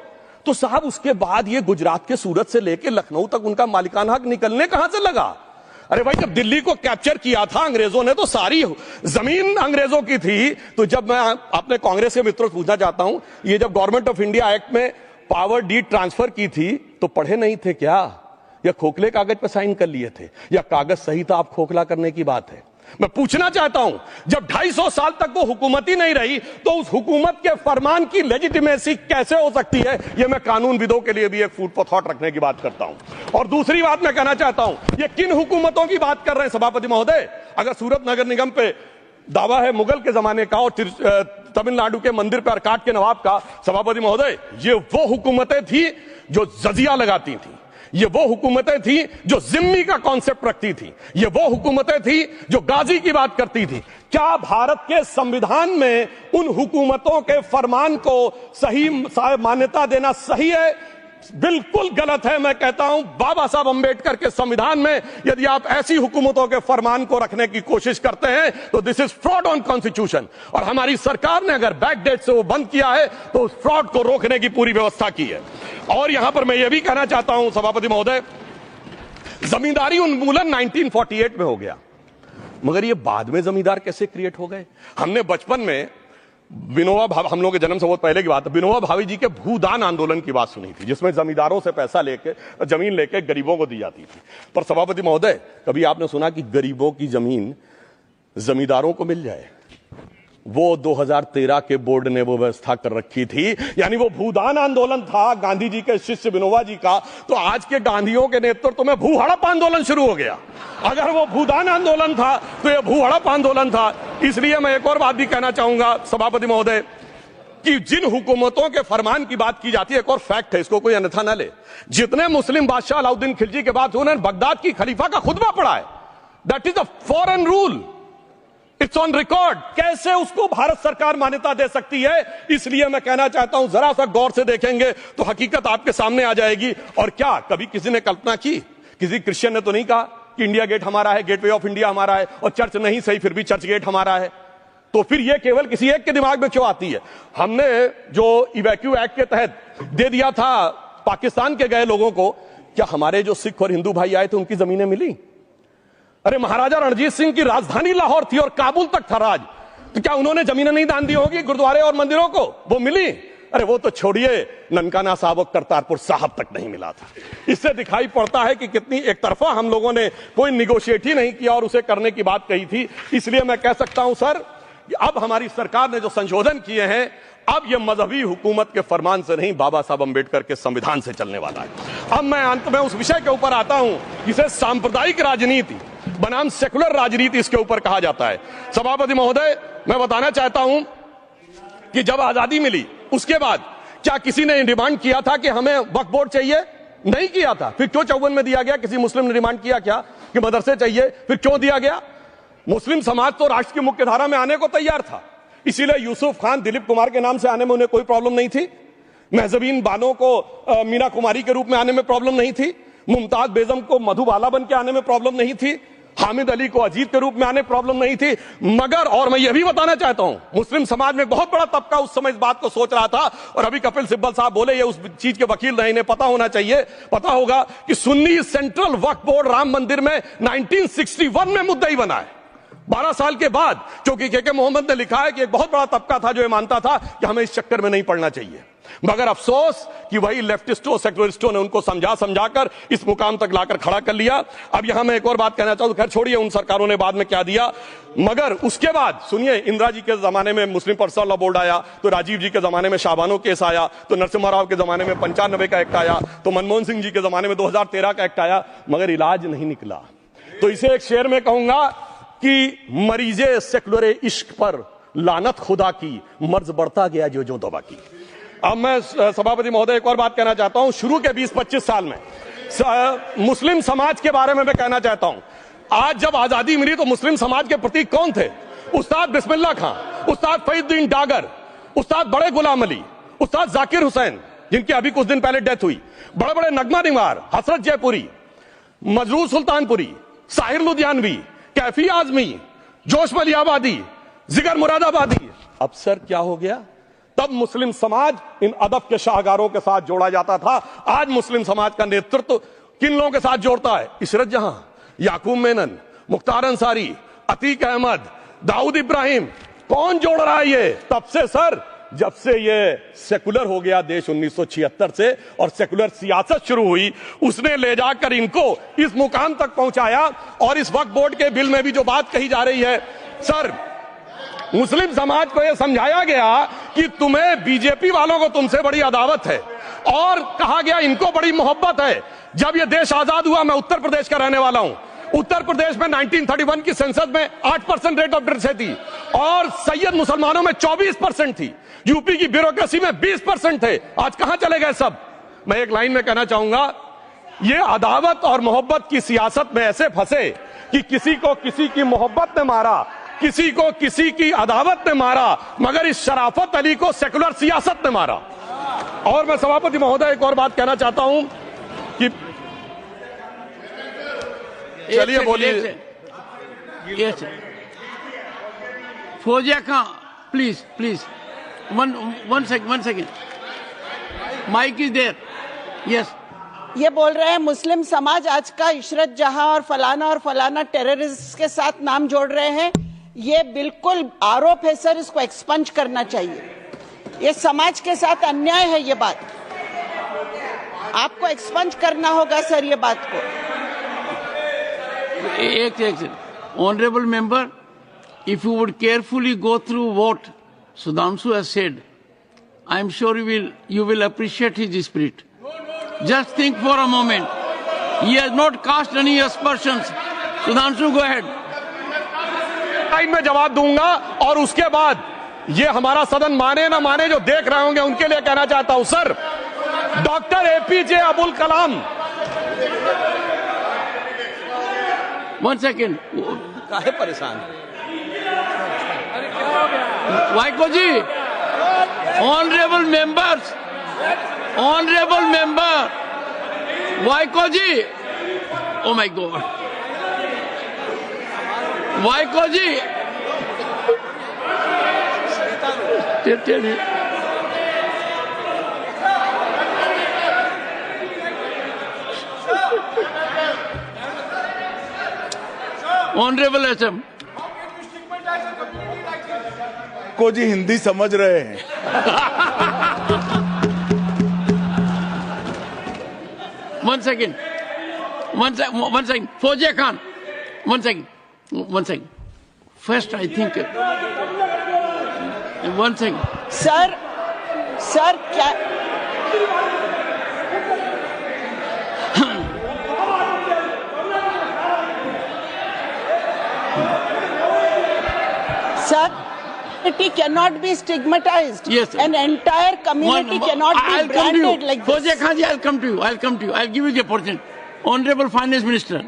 तो साहब, उसके बाद ये गुजरात के सूरत से लेकर लखनऊ तक उनका मालिकाना हक निकलने कहां से लगा। अरे भाई, जब दिल्ली को कैप्चर किया था अंग्रेजों ने तो सारी जमीन अंग्रेजों की थी। तो जब मैं अपने कांग्रेस के मित्रों से पूछना चाहता हूं, ये जब गवर्नमेंट ऑफ इंडिया एक्ट में पावर डीड ट्रांसफर की थी तो पढ़े नहीं थे क्या या खोखले कागज पर साइन कर लिए थे, या कागज सही था, आप खोखला करने की बात है? मैं पूछना चाहता हूं, जब 250 साल तक वो हुकूमत ही नहीं रही तो उस हुकूमत के फरमान की लेजिटिमेसी कैसे हो सकती है? यह मैं कानूनविदों के लिए भी एक फूड फॉर थॉट रखने की बात करता हूं। और दूसरी बात मैं कहना चाहता हूं, ये किन हुकूमतों की बात कर रहे हैं सभापति महोदय? अगर सूरत नगर निगम पे दावा है मुगल के जमाने का और तमिलनाडु के मंदिर पर अरकाट के नवाब का, सभापति महोदय, ये वो हुकूमतें थी जो जजिया लगाती थी, ये वो हुकूमतें थी जो जिम्मी का कॉन्सेप्ट रखती थी, ये वो हुकूमतें थी जो गाजी की बात करती थी। क्या भारत के संविधान में उन हुकूमतों के फरमान को सही मान्यता देना सही है? बिल्कुल गलत है। मैं कहता हूं, बाबा साहब अंबेडकर के संविधान में यदि आप ऐसी हुकूमतों के फरमान को रखने की कोशिश करते हैं तो this is fraud on constitution. और हमारी सरकार ने अगर बैकडेट से वो बंद किया है तो उस फ्रॉड को रोकने की पूरी व्यवस्था की है। और यहां पर मैं ये भी कहना चाहता हूं सभापति महोदय, जमींदारी उन्मूलन 1948 में हो गया, मगर ये बाद में जमींदार कैसे क्रिएट हो गए? हमने बचपन में विनोबा भावे, हम लोगों के जन्म से बहुत पहले की बात है, विनोबा भावे जी के भूदान आंदोलन की बात सुनी थी, जिसमें जमींदारों से पैसा लेके, जमीन लेके गरीबों को दी जाती थी। पर सभापति महोदय, कभी आपने सुना कि गरीबों की जमीन जमींदारों को मिल जाए? वो 2013 के बोर्ड ने वो व्यवस्था कर रखी थी। यानी वो भूदान आंदोलन था गांधी जी के शिष्य विनोबा जी का, तो आज के गांधियों के नेतृत्व में भू हड़प आंदोलन शुरू हो गया। अगर वो भूदान आंदोलन था तो ये भू हड़प आंदोलन था। इसलिए मैं एक और बात भी कहना चाहूंगा सभापति महोदय कि जिन हुकूमतों के फरमान की बात की जाती है, एक और फैक्ट है, इसको कोई अन्यथा न ले, जितने मुस्लिम बादशाह अलाउद्दीन खिलजी के बाद उन्होंने बगदाद की खलीफा का खुतबा पढ़ा है, that is a foreign rule, it's on record. कैसे उसको भारत सरकार मान्यता दे सकती है? इसलिए मैं कहना चाहता हूं, जरा सा गौर से देखेंगे तो हकीकत आपके सामने आ जाएगी। और क्या कभी किसी ने कल्पना की, किसी क्रिश्चियन ने तो नहीं कहा कि इंडिया गेट हमारा है, गेटवे ऑफ इंडिया हमारा है, और चर्च नहीं सही फिर भी चर्च गेट हमारा है? तो फिर यह केवल किसी एक के दिमाग में क्यों आती है? हमने जो इवैक्यू एक्ट के तहत दे दिया था पाकिस्तान के गए लोगों को, क्या हमारे जो सिख और हिंदू भाई आए थे उनकी जमीनें मिली? अरे महाराजा रणजीत सिंह की राजधानी लाहौर थी और काबुल तक था राज, तो क्या उन्होंने जमीनें नहीं दान दी होगी गुरुद्वारे और मंदिरों को? वो मिली? अरे वो तो छोड़िए, ननकाना साहब और करतारपुर साहब तक नहीं मिला था। इससे दिखाई पड़ता है कि कितनी एक तरफा हम लोगों ने कोई निगोशिएट ही नहीं किया और उसे करने की बात कही थी। इसलिए मैं कह सकता हूं सर कि अब हमारी सरकार ने जो संशोधन किए हैं, अब यह मजहबी हुकूमत के फरमान से नहीं, बाबा साहब अंबेडकर के संविधान से चलने वाला है। अब मैं अंत में उस विषय के ऊपर आता हूं जिसे सांप्रदायिक राजनीति बनाम सेकुलर राजनीति इसके ऊपर कहा जाता है। सभापति महोदय, मैं बताना चाहता हूं कि जब आजादी मिली उसके बाद क्या किसी ने डिमांड किया था कि हमें वक्फ बोर्ड चाहिए? नहीं किया था। फिर क्यों 54 में दिया गया? किसी मुस्लिम ने डिमांड किया क्या कि मदरसे चाहिए? फिर क्यों दिया गया? मुस्लिम समाज तो राष्ट्र की मुख्य धारा में आने को तैयार था, इसीलिए यूसुफ खान, दिलीप कुमार के नाम से आने में उन्हें कोई प्रॉब्लम नहीं थी, महजबीन बानो को मीना कुमारी के रूप में आने में प्रॉब्लम नहीं थी, मुमताज बेगम को मधुबाला बन के आने में प्रॉब्लम नहीं थी, हामिद अली को अजीत के रूप में आने प्रॉब्लम नहीं थी। मगर और मैं यह भी बताना चाहता हूं, मुस्लिम समाज में बहुत बड़ा तबका उस समय इस बात को सोच रहा था, और अभी कपिल सिब्बल साहब बोले, ये उस चीज के वकील नहीं, इन्हें पता होना चाहिए, पता होगा कि सुन्नी सेंट्रल वक्फ बोर्ड राम मंदिर में 1961 में मुद्दई बना है, 12 साल के बाद, क्योंकि के मोहम्मद ने लिखा है कि एक बहुत बड़ा तबका था जो ये मानता था कि हमें इस चक्कर में नहीं पड़ना चाहिए। मगर अफसोस कि वही लेफ्टिस्टों, सेकुलरिस्टों ने उनको समझाकर इस मुकाम तक लाकर खड़ा कर लिया। अब यहां मैं एक और बात कहना चाहूं, खैर छोड़िए उन सरकारों ने बाद में क्या दिया, मगर उसके बाद सुनिए, इंदिरा जी के जमाने में मुस्लिम पर्सनल लॉ बोर्ड आया, तो राजीव जी के जमाने में शाहबानो केस आया, तो नरसिम्हा राव के जमाने में 95 का एक्ट आया, तो मनमोहन सिंह जी के जमाने में 2013 का एक्ट आया, मगर इलाज नहीं निकला। तो इसे एक शेर में कहूंगा कि मरीजे सेकुलर इश्क पर लानत खुदा की, मर्ज बढ़ता गया जो दवा की। अब मैं सभापति महोदय एक और बात कहना चाहता हूं, शुरू के 20-25 साल में मुस्लिम समाज के बारे में मैं कहना चाहता हूं। आज जब आजादी मिली तो मुस्लिम समाज के प्रतीक कौन थे? उस्ताद बिस्मिल्लाह खां, उस्ताद फरीदुद्दीन डागर, उस्ताद बड़े गुलाम अली, उस्ताद जाकिर हुसैन, जिनकी अभी कुछ दिन पहले डेथ हुई, बड़े बड़े नगमा निगार, हसरत जयपुरी, मजरूर सुल्तानपुरी, साहिर लुधियानवी, कैफी आजमी, जोश मलियाबादी, जिगर मुरादाबादी। अब सर क्या हो गया? तब मुस्लिम समाज इन अदब के शाहकारों के साथ जोड़ा जाता था। आज मुस्लिम समाज का नेतृत्व किन लोगों के साथ जोड़ता है? इशरत जहां, याकूब मेनन, मुख्तार अंसारी, अतीक अहमद, दाऊद इब्राहिम, कौन जोड़ रहा है ये? तब से सर जब से ये सेकुलर हो गया देश 1976 से और सेकुलर सियासत शुरू हुई, उसने ले जाकर इनको इस मुकाम तक पहुंचाया। और इस वक्फ बोर्ड के बिल में भी जो बात कही जा रही है, सर, मुस्लिम समाज को यह समझाया गया कि तुम्हें बीजेपी वालों को तुमसे बड़ी अदावत है, और कहा गया इनको बड़ी मोहब्बत है। जब यह देश आजाद हुआ, मैं उत्तर प्रदेश का रहने वाला हूं, उत्तर प्रदेश में 1931 की सेंसस में 8% रेट ऑफ डेथ थी और सैयद मुसलमानों में 24% थी। यूपी की ब्यूरोक्रेसी में 20% थे। आज कहां चले गए सब? मैं एक लाइन में कहना चाहूंगा, ये अदावत और मोहब्बत की सियासत में ऐसे फंसे कि किसी को किसी की मोहब्बत ने मारा, किसी को किसी की अदावत ने मारा, मगर इस शराफत अली को सेकुलर सियासत ने मारा। और मैं सभापति महोदय एक और बात कहना चाहता हूं कि चलिए बोलिए। Fauzia Khan, please one second, mic is there. Yes, ये बोल रहे हैं मुस्लिम समाज आज का इशरत जहां और फलाना टेररिस्ट के साथ नाम जोड़ रहे हैं। ये बिल्कुल आरोप है सर, इसको एक्सपंज करना चाहिए। ये समाज के साथ अन्याय है। ये बात आपको एक्सपंज करना होगा सर, ये बात को। एक honourable member, if you would carefully go through what Sudhanshu has said, I am sure you will appreciate his spirit. Just think for a moment. He has not cast any aspersions. Sudhanshu, go ahead. Time में जवाब दूंगा और उसके बाद ये हमारा सदन माने ना माने, जो देख रहे होंगे उनके लिए कहना चाहता हूं, sir, doctor APJ Abdul Kalam. One second. काहे परेशान? Vaiko ji, honourable member, Vaiko ji, oh my God, Vaiko ji, honourable SM को जी हिंदी समझ रहे हैं। One second. Fauziya Khan, one second. First, I think. One second. Sir क्या Sir, community cannot be stigmatized. Yes. An entire community cannot be branded like this. Fauziya Khan ji, I'll come to you. I'll give you the opportunity. Honorable Finance Minister.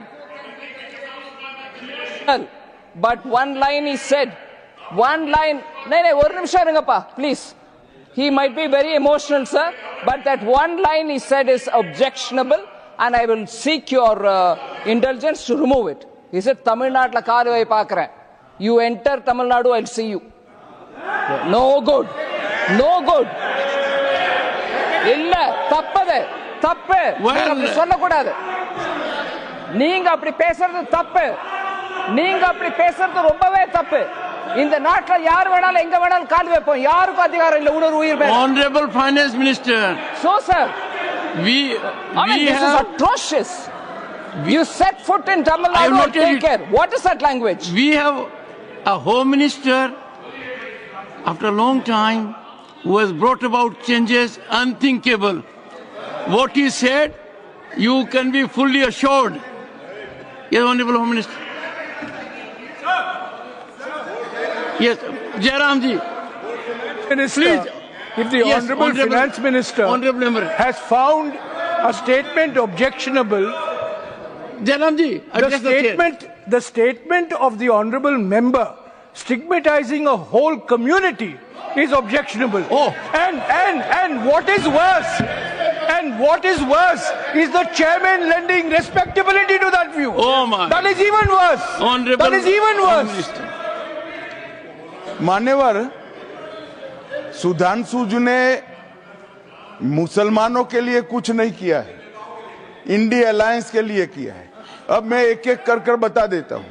But one line is said. One line. No, one nimisham irungappa, please. He might be very emotional, sir, but that one line he said is objectionable, and I will seek your indulgence to remove it. He said, Tamil Nadu la kaal vai paakren. You enter Tamil Nadu, I'll see you. No good. No good. இல்ல தப்பது தப்பு. அப்படி சொல்லக்கூடாது. நீங்க அப்படி பேசுறது தப்பு. நீங்க அப்படி பேசுறது ரொம்பவே தப்பு. இந்த நாட்டுல யார் வேணாலும் எங்க வேணாலும் கால் வைப்போம். யாருக்கும் அதிகாரம் இல்ல உணர்வு உயிர் மேல. Honorable Finance Minister. So sir, this is atrocious. You set foot in Tamil Nadu and take care. What is that language? We have a Home Minister after a long time who has brought about changes unthinkable. What he said, you can be fully assured. Yes, Honorable Home Minister. Yes, Jairam ji. Minister, please. If the Honorable Finance Minister has found a statement objectionable, Jairam ji, the statement of the Honorable Member stigmatizing a whole community is objectionable. Oh. And what is worse is the chairman lending respectability to that view. Oh my. That is even worse. Honorable that is even worse. मान्यवर, सुधांशु जी ने मुसलमानों के लिए कुछ नहीं किया है, India alliance के लिए किया है। अब मैं एक एक कर बता देता हूं।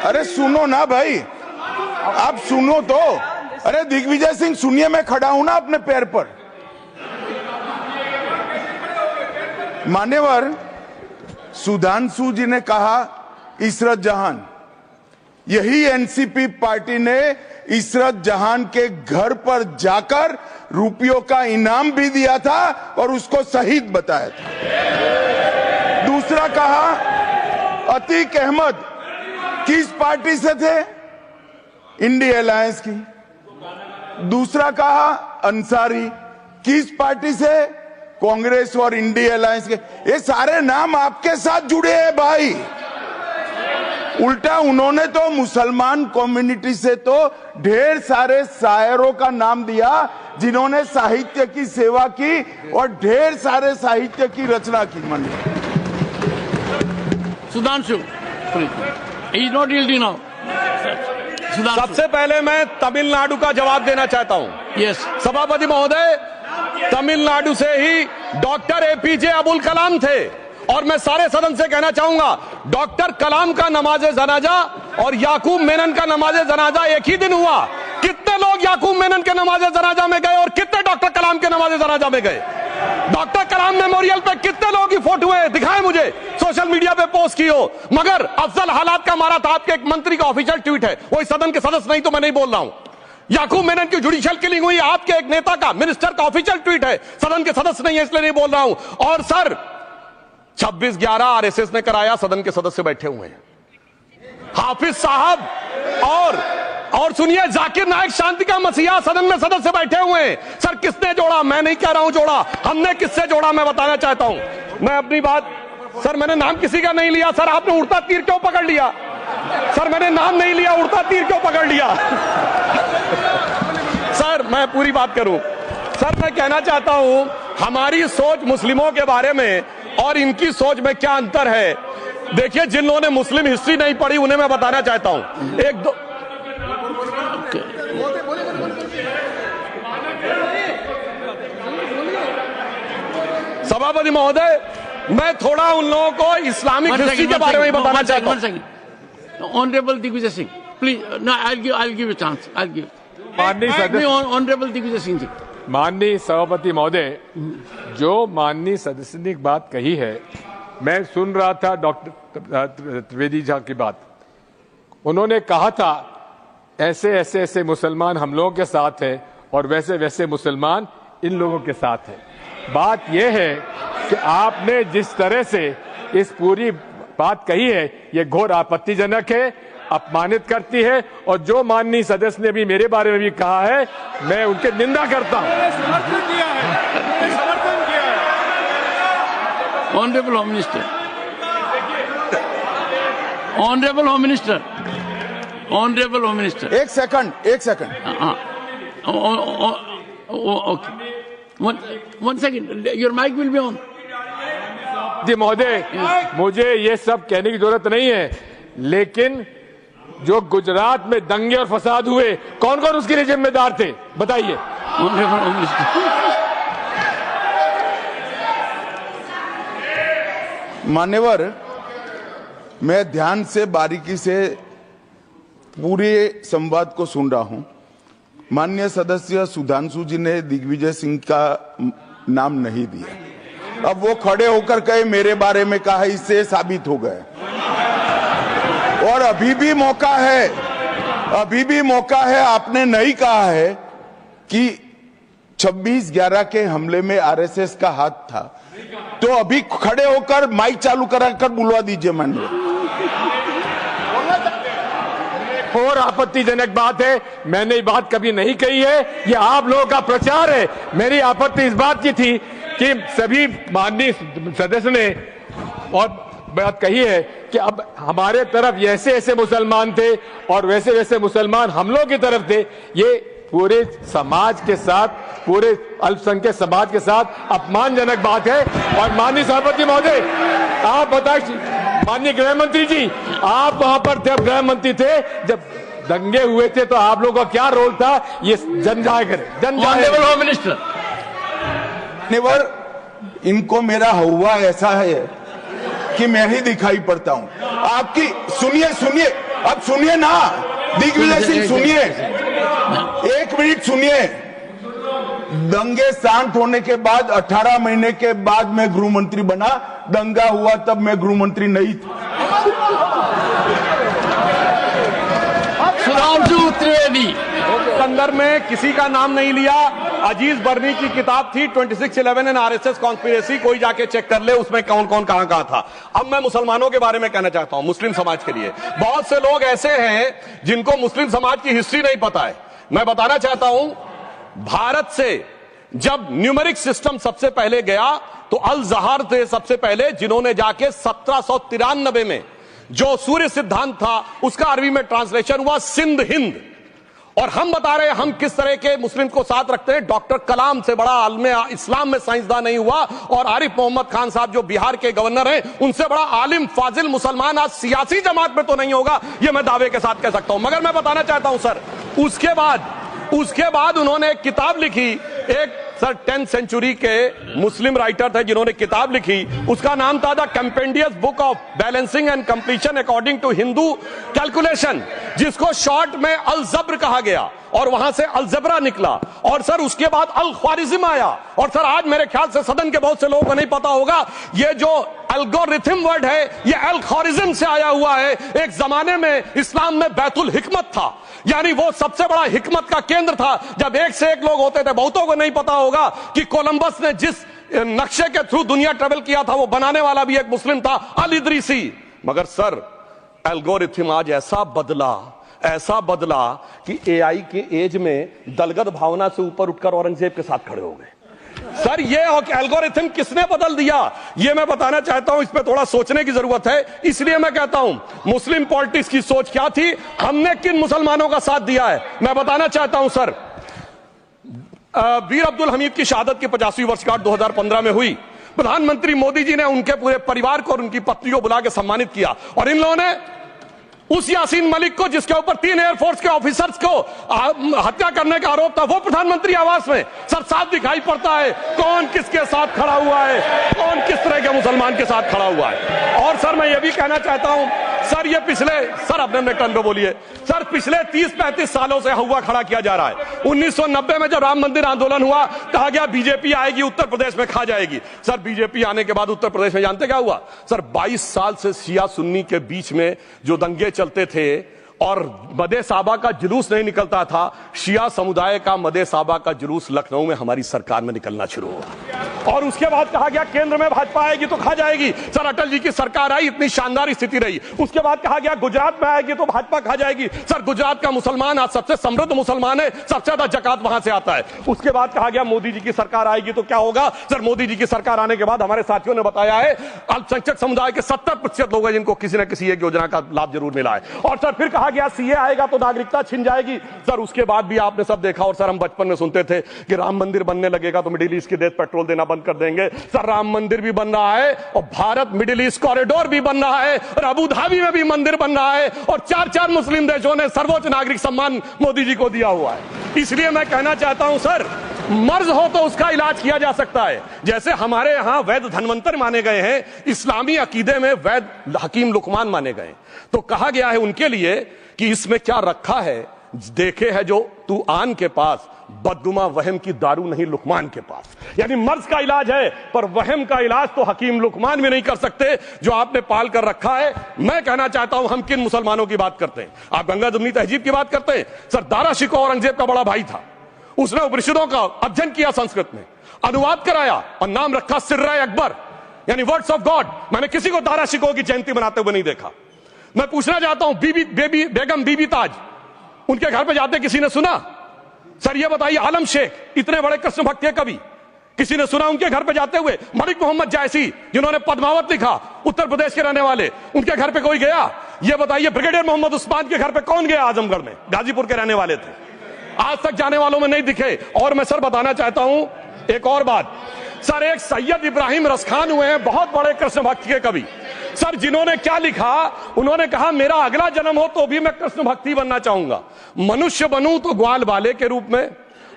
अरे सुनो ना भाई, आप सुनो तो। अरे दिग्विजय सिंह सुनिए, मैं खड़ा हूं ना अपने पैर पर। मान्यवर सुधांशु जी ने कहा इशरत जहां, यही एनसीपी पार्टी ने इशरत जहां के घर पर जाकर रुपयों का इनाम भी दिया था और उसको शहीद बताया था। दूसरा कहा अतीक अहमद किस पार्टी से थे? इंडिया अलायंस की। दूसरा कहा अंसारी किस पार्टी से? कांग्रेस और इंडिया अलायंस के। ये सारे नाम आपके साथ जुड़े हैं भाई। उल्टा उन्होंने तो मुसलमान कम्युनिटी से तो ढेर सारे शायरों का नाम दिया जिन्होंने साहित्य की सेवा की और ढेर सारे साहित्य की रचना की। मन Sudhanshu, he is not yielding now. सबसे पहले मैं तमिलनाडु का जवाब देना चाहता हूं। Yes. सभापति महोदय, तमिलनाडु से ही डॉक्टर एपीजे अब्दुल कलाम थे और मैं सारे सदन से कहना चाहूंगा डॉक्टर कलाम का नमाज जनाजा और याकूब मेनन का नमाज जनाजा एक ही दिन हुआ। कितने लोग याकूब मेनन के नमाज जनाजा में गए और कितने डॉक्टर कलाम के नमाज जनाजा में गए? डॉक्टर कलाम मेमोरियल पे कितने लोगों की फोटो है? दिखाएं मुझे, सोशल मीडिया पे पोस्ट की हो। मगर अफजल हालात का मारा था आपके एक मंत्री का ऑफिशियल ट्वीट है, वो इस सदन के सदस्य नहीं तो मैं नहीं बोल रहा हूं। याकूब मेनन की जुडिशियल किलिंग हुई आपके एक नेता का, मिनिस्टर का ऑफिशियल ट्वीट है, सदन के सदस्य नहीं है इसलिए नहीं बोल रहा हूं। और सर 26/11 आरएसएस ने कराया, सदन के सदस्य बैठे हुए हैं। हाफिज साहब और सुनिए जाकिर नायक शांति का मसीहा सदन में सदस्य बैठे हुए हैं। सर किसने जोड़ा? मैं नहीं कह रहा हूं जोड़ा, हमने किससे जोड़ा मैं बताना चाहता हूं। मैं अपनी बात, सर मैंने नाम किसी का नहीं लिया। सर आपने उड़ता तीर क्यों पकड़ लिया? सर मैंने नाम नहीं लिया, उड़ता तीर क्यों पकड़ लिया? सर मैं पूरी बात करूं। सर मैं कहना चाहता हूं हमारी सोच मुस्लिमों के बारे में और इनकी सोच में क्या अंतर है। देखिए जिन लोगों ने मुस्लिम हिस्ट्री नहीं पढ़ी उन्हें मैं बताना चाहता हूं। एक दो सभापति महोदय, मैं थोड़ा उन लोगों को इस्लामिक हिस्ट्री के बारे में बताना चाहता हूं। Honourable Digvijay Singh, please, I'll give a chance. माननीय सदस्य, ऑनरेबल दिग्विजय सिंह जी। माननीय सभापति महोदय, जो माननीय सदस्य ने बात कही है, मैं सुन रहा था डॉक्टर त्रिवेदी जी की बात। उन्होंने कहा था ऐसे मुसलमान हम लोगों के साथ हैं और वैसे मुसलमान इन लोगों के साथ हैं। बात यह है कि आपने जिस तरह से इस पूरी बात कही है ये घोर आपत्तिजनक है, अपमानित करती है और जो माननीय सदस्य ने भी मेरे बारे में भी कहा है मैं उनकी निंदा करता हूं। Honourable home minister, honourable home minister, honourable home minister, एक सेकंड। Okay, one second, your mic will be on. जी महोदय, मुझे ये सब कहने की जरूरत नहीं है, लेकिन जो गुजरात में दंगे और फसाद हुए कौन कौन उसके लिए जिम्मेदार थे बताइए। मान्यवर, मैं ध्यान से बारीकी से पूरे संवाद को सुन रहा हूं। माननीय सदस्य सुधांशु जी ने दिग्विजय सिंह का नाम नहीं दिया। अब वो खड़े होकर कहे मेरे बारे में कहा, इससे साबित हो गए। और अभी भी मौका है, आपने नहीं कहा है कि 26/11 के हमले में आरएसएस का हाथ था, तो अभी खड़े होकर माइक चालू कराकर बुलवा दीजिए। माननीय, और आपत्तिजनक बात है, मैंने ये बात कभी नहीं कही है, ये आप लोगों का प्रचार है। मेरी आपत्ति इस बात की थी कि सभी माननीय सदस्य ने और बात कही है कि अब हमारे तरफ ऐसे मुसलमान थे और वैसे मुसलमान हम लोगों की तरफ थे। ये पूरे समाज के साथ, पूरे अल्पसंख्यक समाज के साथ अपमानजनक बात है। और माननीय सभापति महोदय, आप बताइए, माननीय गृह मंत्री जी, आप वहां पर थे, गृह मंत्री थे जब दंगे हुए थे, तो आप लोगों का क्या रोल था ये जन जाए मिनिस्टर। इनको मेरा हुआ ऐसा है कि मैं ही दिखाई पड़ता हूं। आपकी सुनिए, अब सुनिए ना, दिग्विजय सिंह सुनिए। एक मिनट सुनिए। दंगे शांत होने के बाद 18 महीने के बाद मैं गृह मंत्री बना। दंगा हुआ तब मैं गृह मंत्री नहीं था। सुधांशु त्रिवेदी संदर्भ में किसी का नाम नहीं लिया। अजीज बर्नी की किताब थी 2611 एंड आरएसएस कॉन्स्पिरेसी, कोई जाके चेक कर ले उसमें कौन कौन कहां कहां था। अब मैं मुसलमानों के बारे में कहना चाहता हूं, मुस्लिम समाज के लिए। बहुत से लोग ऐसे हैं जिनको मुस्लिम समाज की हिस्ट्री नहीं पता है। मैं बताना चाहता हूं, भारत से जब न्यूमेरिक सिस्टम सबसे पहले गया तो अल जहर थे सबसे पहले, जिन्होंने जाके 1793 में जो सूर्य सिद्धांत था उसका अरबी में ट्रांसलेशन हुआ सिंध हिंद। और हम बता रहे हैं हम किस तरह के मुस्लिम को साथ रखते हैं। डॉक्टर कलाम से बड़ा आलिम इस्लाम में साइंसदान नहीं हुआ, और आरिफ मोहम्मद खान साहब जो बिहार के गवर्नर हैं उनसे बड़ा आलिम फाजिल मुसलमान आज सियासी जमात में तो नहीं होगा, यह मैं दावे के साथ कह सकता हूं। मगर मैं बताना चाहता हूं सर, उसके बाद उन्होंने एक किताब लिखी, एक सर 10th सेंचुरी के मुस्लिम राइटर थे जिन्होंने किताब लिखी, उसका नाम था the compendious book of balancing and completion according to Hindu calculation, जिसको शॉर्ट में अल जब्र कहा गया, और वहां से अलजबरा निकला। और सर उसके बाद अल ख्वारिज्म आया। और सर आज मेरे ख्याल से सदन के बहुत से लोगों को नहीं पता होगा, ये जो एल्गोरिथम वर्ड है ये अल ख्वारिज्म से आया हुआ है। एक जमाने में इस्लाम में बैतुल हिकमत था, यानी वो सबसे बड़ा हिकमत का केंद्र था। जब एक से एक लोग होते थे, बहुतों को नहीं पता होगा कि कोलंबस ने जिस नक्शे के थ्रू दुनिया ट्रेवल किया था वो बनाने वाला भी एक मुस्लिम था, अल इदरीसी। मगर सर एल्गोरिथम आज ऐसा बदला कि एआई के एज में दलगत भावना से ऊपर उठकर औरंगजेब के साथ खड़े हो गए। सर ये एल्गोरिथम किसने बदल दिया, ये मैं बताना चाहता हूं। इस पे थोड़ा सोचने की जरूरत है। इसलिए मैं कहता हूं मुस्लिम पॉलिटिक्स की सोच क्या थी, हमने किन मुसलमानों का साथ दिया है, मैं बताना चाहता हूं सर। वीर अब्दुल हमीद की शहादत की 50वीं वर्षगांठ 2015 में हुई। प्रधानमंत्री मोदी जी ने उनके पूरे परिवार को और उनकी पत्नी को बुला के सम्मानित किया, और इन लोगों ने उस यासीन मलिक को, जिसके ऊपर 3 एयरफोर्स के ऑफिसर्स को हत्या करने का आरोप था, वो प्रधानमंत्री आवास में। सर साफ दिखाई पड़ता है कौन किसके साथ खड़ा हुआ है, कौन किस तरह के मुसलमान के साथ खड़ा हुआ है। और सर मैं ये भी कहना चाहता हूं सर, ये सर अपने टर्न पे बोलिए सर, पिछले 30-35 सालों से हुआ खड़ा किया जा रहा है। 1990 में जब राम मंदिर आंदोलन हुआ, कहा गया बीजेपी आएगी उत्तर प्रदेश में खा जाएगी। सर बीजेपी आने के बाद उत्तर प्रदेश में जानते क्या हुआ सर, 22 साल से शिया सुन्नी के बीच में जो दंगे चलते थे और मदे साहबा का जुलूस नहीं निकलता था, शिया समुदाय का मदे साहबा का जुलूस लखनऊ में हमारी सरकार में निकलना शुरू हुआ। और उसके बाद कहा गया केंद्र में भाजपा आएगी तो खा जाएगी। सर अटल जी की सरकार आई, इतनी शानदार स्थिति रही। उसके बाद कहा गया गुजरात में आएगी तो भाजपा खा जाएगी। सर गुजरात का मुसलमान आज सबसे समृद्ध मुसलमान है, सबसे ज्यादा जकात वहां से आता है। उसके बाद कहा गया मोदी जी की सरकार आएगी तो क्या होगा। सर मोदी जी की सरकार आने के बाद हमारे साथियों ने बताया है अल्पसंख्यक समुदाय के 70% लोग हैं जिनको किसी न किसी एक योजना का लाभ जरूर मिला है। और सर फिर कहा गया सीए आएगा तो नागरिकता छिन जाएगी। सर उसके बाद भी आपने सब देखा, और सर हम बचपन में सुनते थे कि राम मंदिर बनने लगेगा तो मिडिल ईस्ट के देश पेट्रोल देना बंद कर देंगे। सर राम मंदिर भी बन रहा है, और भारत मिडिल ईस्ट कॉरिडोर भी बन रहा है, और अबू धाबी में भी मंदिर बन रहा है, और 4 मुस्लिम देशों ने सर्वोच्च नागरिक सम्मान मोदी जी को दिया हुआ है। इसलिए मैं कहना चाहता हूं सर, मर्ज हो तो उसका इलाज किया जा सकता है। जैसे हमारे यहां वैद धन्वंतर माने गए हैं, इस्लामी अकीदे में वैद हकीम लुकमान माने गए, तो कहा गया है उनके लिए कि इसमें क्या रखा है, देखे है जो तू आन के पास, बददुमा वहम की दारू नहीं लुकमान के पास। यानी मर्ज का इलाज है, पर वहम का इलाज तो हकीम लुकमान भी नहीं कर सकते जो आपने पाल कर रखा है। मैं कहना चाहता हूं हम किन मुसलमानों की बात करते हैं। आप गंगा जमुनी तहजीब की बात करते हैं। सर दारा शिकोह औरंगजेब का बड़ा भाई था, उसने उपनिषदों का अध्ययन किया, संस्कृत में अनुवाद कराया और नाम रखा सिर्रा अकबर, यानी वर्ड्स ऑफ गॉड। मैंने किसी को दारा शिकोह की जयंती मनाते हुए नहीं देखा। मैं पूछना चाहता हूं बेगम बीबी ताज, उनके घर पे जाते किसी ने सुना? सर ये बताइए, आलम शेख इतने बड़े कृष्ण भक्त के कवि, किसी ने सुना उनके घर पे जाते हुए? मलिक मोहम्मद जायसी जिन्होंने पद्मावत लिखा, उत्तर प्रदेश के रहने वाले, उनके घर पे कोई गया? ये बताइए ब्रिगेडियर मोहम्मद उस्मान के घर पे कौन गया? आजमगढ़ में, गाजीपुर के रहने वाले थे, आज तक जाने वालों में नहीं दिखे। और मैं सर बताना चाहता हूं एक और बात, सर एक सैयद इब्राहिम रसखान हुए हैं, बहुत बड़े कृष्ण भक्त के कवि। सर जिन्होंने क्या लिखा, उन्होंने कहा मेरा अगला जन्म हो तो भी मैं कृष्ण भक्ति बनना चाहूंगा, मनुष्य बनूं तो ग्वाल बाले के रूप में,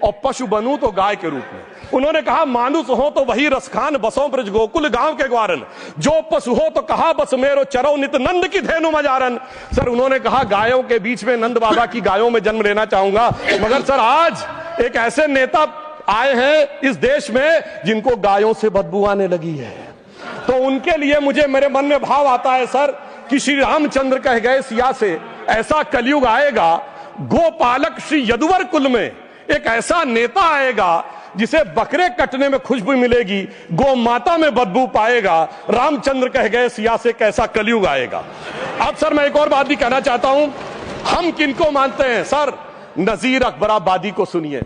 और पशु बनूं तो गाय के रूप में। उन्होंने कहा मानुष हो तो वही रसखान, बसों ब्रज गोकुल गांव के ग्वारन, जो पशु हो तो कहा बस मेरो चरो नित नंद की धेनु मजारन। सर उन्होंने कहा गायों के बीच में नंद बाबा की गायों में जन्म लेना चाहूंगा, मगर सर आज एक ऐसे नेता आए हैं इस देश में जिनको गायों से बदबू आने लगी है, तो उनके लिए मुझे मेरे मन में भाव आता है सर कि श्री रामचंद्र कह गए सिया से ऐसा कलयुग आएगा, गोपालक श्री यदुवर कुल में एक ऐसा नेता आएगा जिसे बकरे कटने में खुशबू मिलेगी, गौ माता में बदबू पाएगा। रामचंद्र कह गए सिया से कैसा कलयुग आएगा। अब सर मैं एक और बात भी कहना चाहता हूं, हम किनको मानते हैं सर? नजीर अकबराबादी को सुनिए,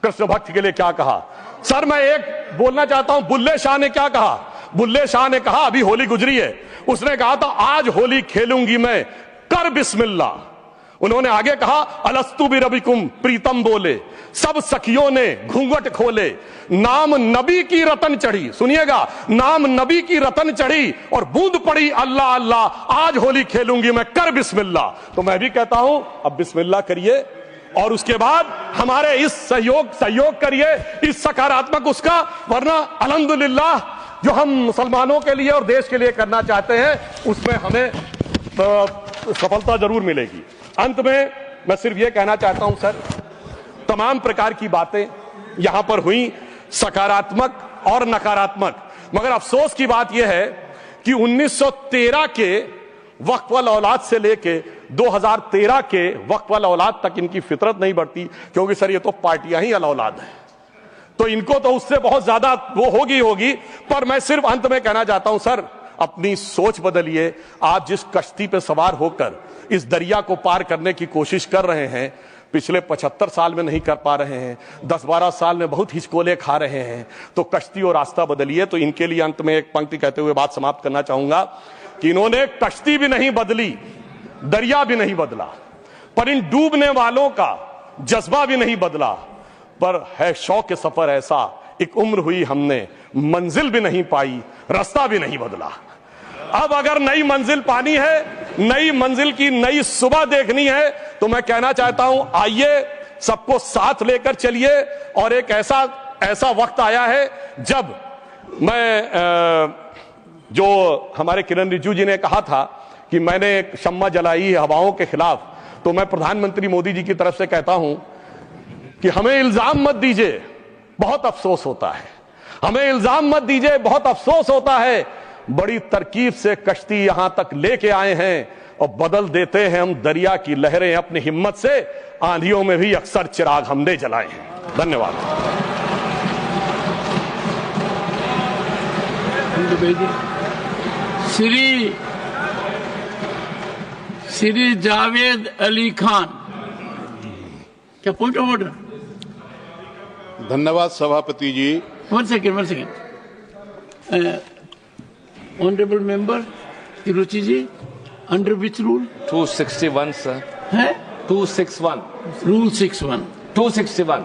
कृष्ण भक्त के लिए क्या कहा। सर मैं एक बोलना चाहता हूं, बुल्ले शाह ने क्या कहा? बुल्ले शाह ने कहा, अभी होली गुजरी है, उसने कहा था आज होली खेलूंगी मैं, कर बिस्मिल्लाह। उन्होंने आगे कहा अलस्तु भी रबिकुम प्रीतम बोले, सब सखियों ने घूंघट खोले, नाम नबी की रतन चढ़ी, सुनिएगा, नाम नबी की रतन चढ़ी और बूंद पड़ी अल्लाह अल्लाह, आज होली खेलूंगी मैं, कर बिस्मिल्लाह। तो मैं भी कहता हूं अब बिस्मिल्लाह करिए और उसके बाद हमारे इस सहयोग करिए, इस सकारात्मक उसका, वरना अल्हम्दुलिल्लाह जो हम मुसलमानों के लिए और देश के लिए करना चाहते हैं उसमें हमें सफलता जरूर मिलेगी। अंत में मैं सिर्फ यह कहना चाहता हूं सर, तमाम प्रकार की बातें यहां पर हुई, सकारात्मक और नकारात्मक, मगर अफसोस की बात यह है कि 1913 के वक्फ वाल औलाद से लेके 2013 के वक्फ वाल औलाद तक इनकी फितरत नहीं बढ़ती, क्योंकि सर ये तो पार्टियां ही अल औलाद है, तो इनको तो उससे बहुत ज्यादा वो होगी। पर मैं सिर्फ अंत में कहना चाहता हूं सर, अपनी सोच बदलिए। आप जिस कश्ती पे सवार होकर इस दरिया को पार करने की कोशिश कर रहे हैं, पिछले 75 साल में नहीं कर पा रहे हैं, 10-12 साल में बहुत हिचकोले खा रहे हैं, तो कश्ती और रास्ता बदलिए। तो इनके लिए अंत में एक पंक्ति कहते हुए बात समाप्त करना चाहूंगा कि इन्होंने कश्ती भी नहीं बदली, दरिया भी नहीं बदला, पर इन डूबने वालों का जज्बा भी नहीं बदला, पर है शौक के सफर ऐसा, एक उम्र हुई हमने, मंजिल भी नहीं पाई, रास्ता भी नहीं बदला। अब अगर नई मंजिल पानी है, नई मंजिल की नई सुबह देखनी है, तो मैं कहना चाहता हूं आइए सबको साथ लेकर चलिए। और एक ऐसा वक्त आया है जब मैं जो हमारे किरण रिजिजू जी ने कहा था कि मैंने एक शम्मा जलाई हवाओं के खिलाफ, तो मैं प्रधानमंत्री मोदी जी की तरफ से कहता हूं कि हमें इल्जाम मत दीजिए, बहुत अफसोस होता है, हमें इल्जाम मत दीजिए, बहुत अफसोस होता है। बड़ी तरकीब से कश्ती यहां तक लेके आए हैं और बदल देते हैं हम दरिया की लहरें अपनी हिम्मत से, आंधियों में भी अक्सर चिराग हमने जलाए हैं। धन्यवाद। श्री जावेद अली खान, क्या पॉइंट ऑफ ऑर्डर? धन्यवाद सभापति जी। One second honourable member Tiruchi ji, under which rule? 261 sir है 261 rule 61 261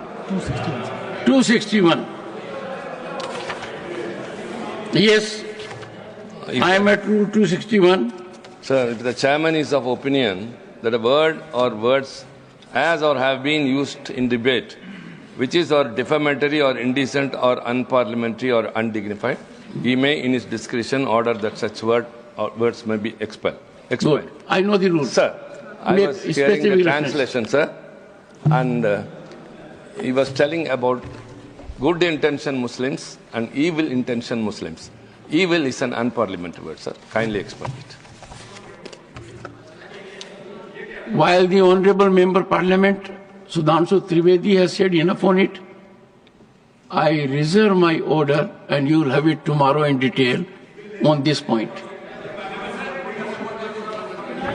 yes, I am at rule 261. Sir, if the chairman is of opinion that a word or words as or have been used in debate which is or defamatory or indecent or unparliamentary or undignified, he may in his discretion order that such word or words may be expelled. Good. I know the rule. Sir, I was hearing the translation, sir, and he was telling about good intention Muslims and evil intention Muslims. Evil is an unparliamentary word, sir. Kindly explain it. While the Honorable Member Parliament Sudhanshu Trivedi has said enough on it, I reserve my order and you will have it tomorrow in detail on this point.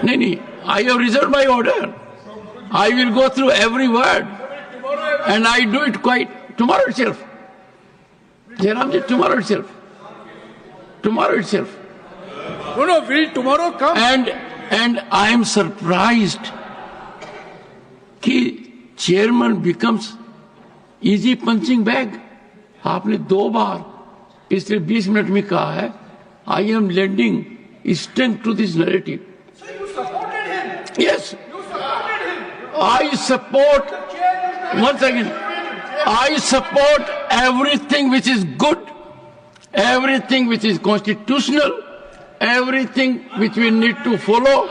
No, I have reserved my order. I will go through every word and I do it quite tomorrow itself. Jairamji, tomorrow itself. Tomorrow itself. No, will tomorrow come? And I am surprised कि chairman becomes easy punching bag. आपने 2 बार पिछले 20 minute में कहा है I am lending strength to this narrative. So you supported him? Yes. You supported him? I support. One second. I support everything which is good, everything which is constitutional, everything which we need to follow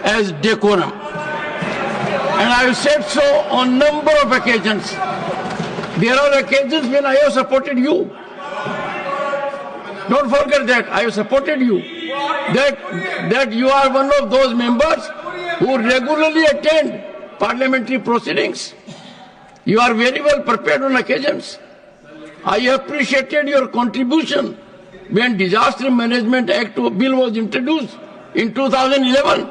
as decorum. And I have said so on number of occasions. There are occasions when I have supported you. Don't forget that I have supported you. That you are one of those members who regularly attend parliamentary proceedings. You are very well prepared on occasions. I appreciated your contribution when Disaster Management Act bill was introduced in 2011.